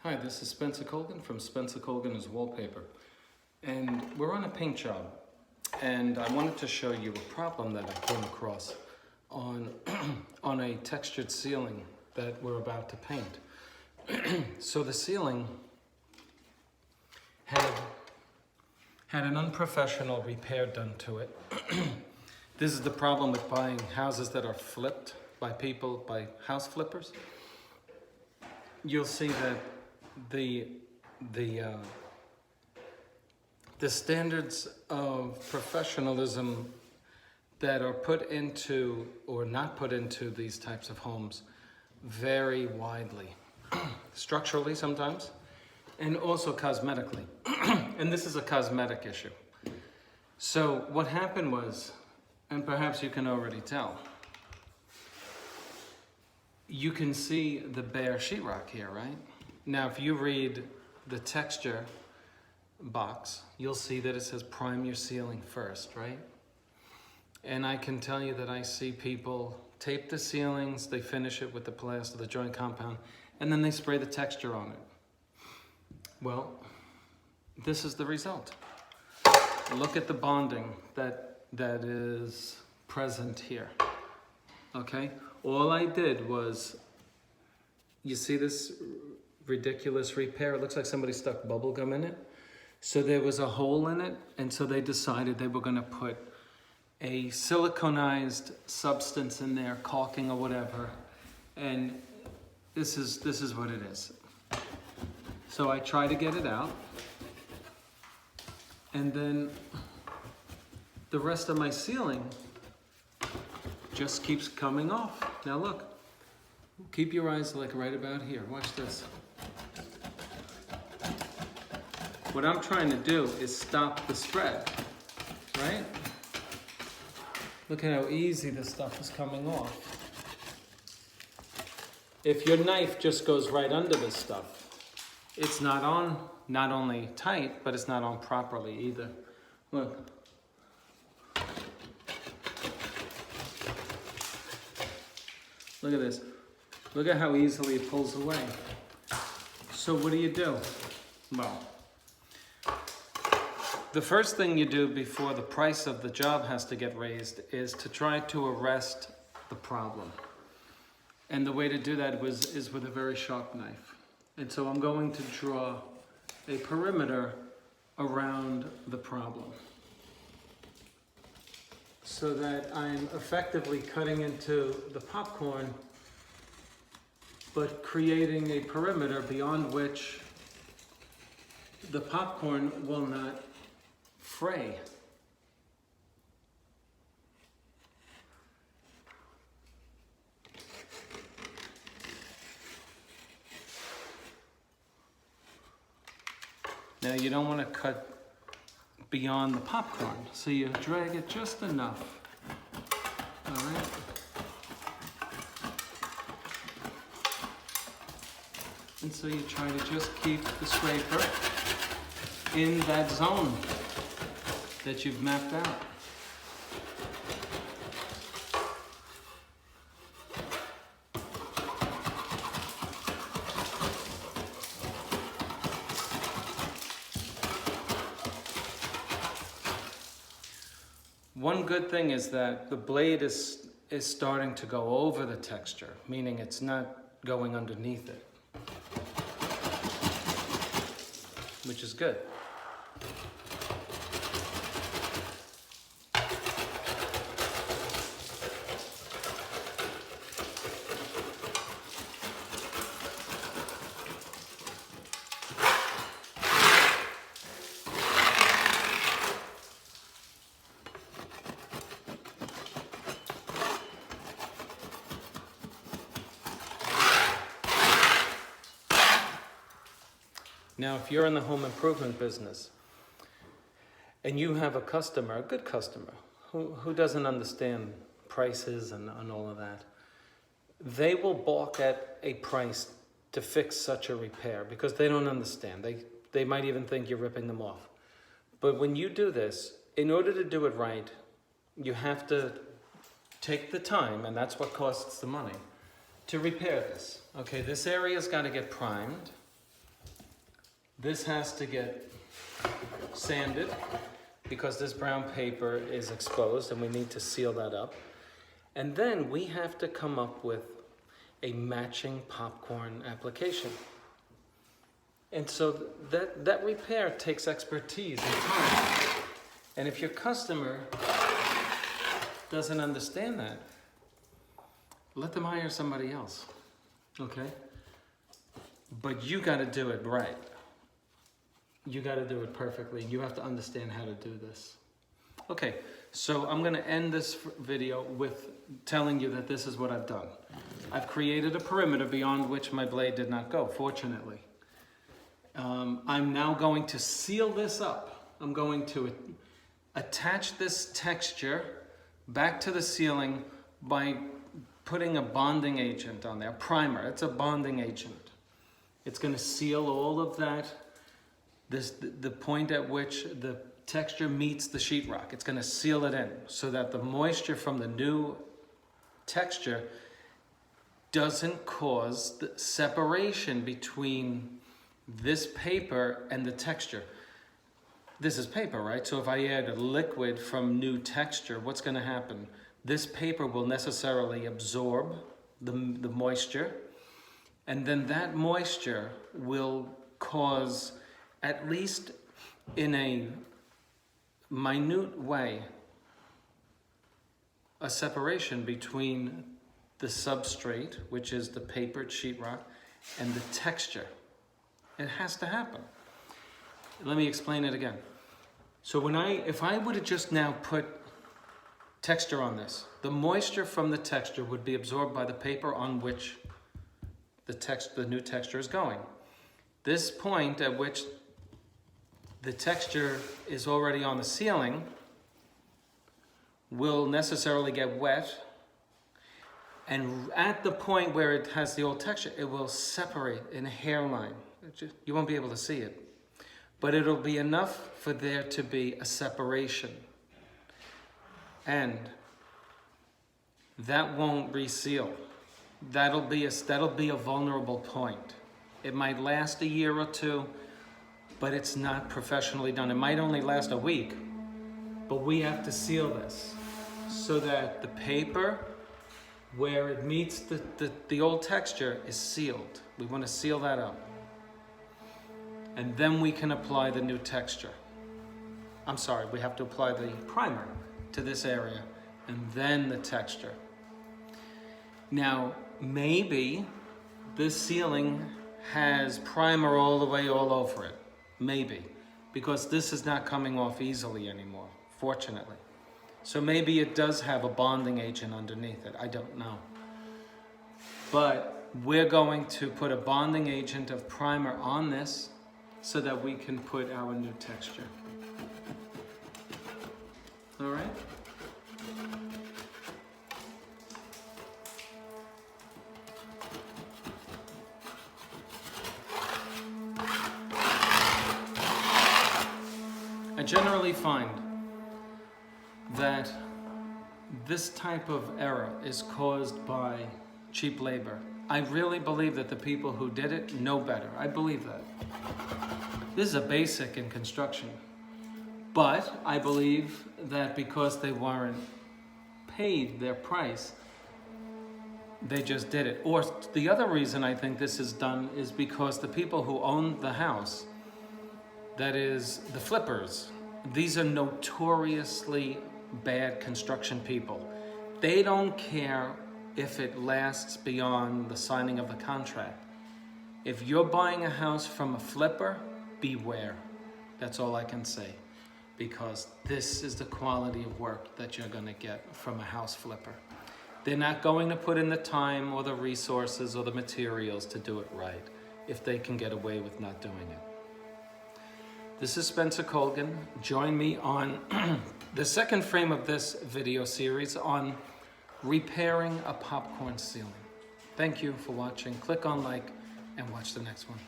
Hi, this is Spencer Colgan from Spencer Colgan is Wallpaper. And we're on a paint job. And I wanted to show you a problem that I came across on, on a textured ceiling that we're about to paint. So the ceiling had an unprofessional repair done to it. This is the problem with buying houses that are flipped by people, by house flippers. You'll see that the standards of professionalism that are put into or not put into these types of homes vary widely, structurally sometimes, and also cosmetically. And this is a cosmetic issue. So what happened was, and perhaps you can already tell, you can see the bare sheetrock here, right? Now, if you read the texture box, you'll see that it says prime your ceiling first, right? And I can tell you that I see people tape the ceilings, they finish it with the plaster, the joint compound, and then they spray the texture on it. Well, this is the result. Look at the bonding that is present here, okay? All I did was, you see this ridiculous repair? It looks like somebody stuck bubble gum in it. So there was a hole in it, and so they decided they were gonna put a siliconized substance in there, caulking or whatever, and this is what it is. So I try to get it out, and then the rest of my ceiling just keeps coming off. Now look, keep your eyes like right about here. Watch this. What I'm trying to do is stop the spread, right? Look at how easy this stuff is coming off. If your knife just goes right under this stuff, it's not on, not only tight, but it's not on properly either. Look. Look at this. Look at how easily it pulls away. So what do? Well, the first thing you do before the price of the job has to get raised is to try to arrest the problem. And the way to do that is with a very sharp knife. And so I'm going to draw a perimeter around the problem, so that I'm effectively cutting into the popcorn, but creating a perimeter beyond which the popcorn will not fray. Now you don't want to cut beyond the popcorn, so you drag it just enough. All right. And so you try to just keep the scraper in that zone that you've mapped out. One good thing is that the blade is starting to go over the texture, meaning it's not going underneath it, which is good. Now, if you're in the home improvement business and you have a customer, a good customer, who doesn't understand prices and all of that, they will balk at a price to fix such a repair because they don't understand. They might even think you're ripping them off. But when you do this, in order to do it right, you have to take the time, and that's what costs the money, to repair this. Okay, this area's got to get primed. This has to get sanded because this brown paper is exposed and we need to seal that up. And then we have to come up with a matching popcorn application. And so that repair takes expertise and time. And if your customer doesn't understand that, let them hire somebody else, okay? But you gotta do it right. You gotta do it perfectly. You have to understand how to do this. Okay, so I'm gonna end this video with telling you that this is what I've done. I've created a perimeter beyond which my blade did not go, fortunately. I'm now going to seal this up. I'm going to attach this texture back to the ceiling by putting a bonding agent on there, primer. It's a bonding agent. It's going to seal all of that, the point at which the texture meets the sheetrock. It's going to seal it in so that the moisture from the new texture doesn't cause the separation between this paper and the texture. This is paper, right? So if I add a liquid from new texture, what's going to happen? This paper will necessarily absorb the moisture, and then that moisture will cause, at least in a minute way, a separation between the substrate, which is the papered sheetrock, and the texture. It has to happen. Let me explain it again. So if I would have just now put texture on this, the moisture from the texture would be absorbed by the paper on which the new texture is going. This point at which the texture is already on the ceiling will necessarily get wet, and at the point where it has the old texture, it will separate in a hairline. You won't be able to see it, but it'll be enough for there to be a separation, and that won't reseal. That'll be a vulnerable point. It might last a year or two, but it's not professionally done. It might only last a week, but we have to seal this so that the paper where it meets the old texture is sealed. We want to seal that up. And then we can apply the new texture. I'm sorry, we have to apply the primer to this area and then the texture. Now, maybe this ceiling has primer all over it. Maybe, because this is not coming off easily anymore, fortunately. So maybe it does have a bonding agent underneath it, I don't know. But we're going to put a bonding agent of primer on this so that we can put our new texture. All right? I generally find that this type of error is caused by cheap labor. I really believe that the people who did it know better. I believe that. This is a basic in construction. But I believe that because they weren't paid their price, they just did it. Or the other reason I think this is done is because the people who own the house, that is the flippers, these are notoriously bad construction people. They don't care if it lasts beyond the signing of the contract. If you're buying a house from a flipper, beware. That's all I can say. Because this is the quality of work that you're going to get from a house flipper. They're not going to put in the time or the resources or the materials to do it right if they can get away with not doing it. This is Spencer Colgan. Join me on the second frame of this video series on repairing a popcorn ceiling. Thank you for watching. Click on like and watch the next one.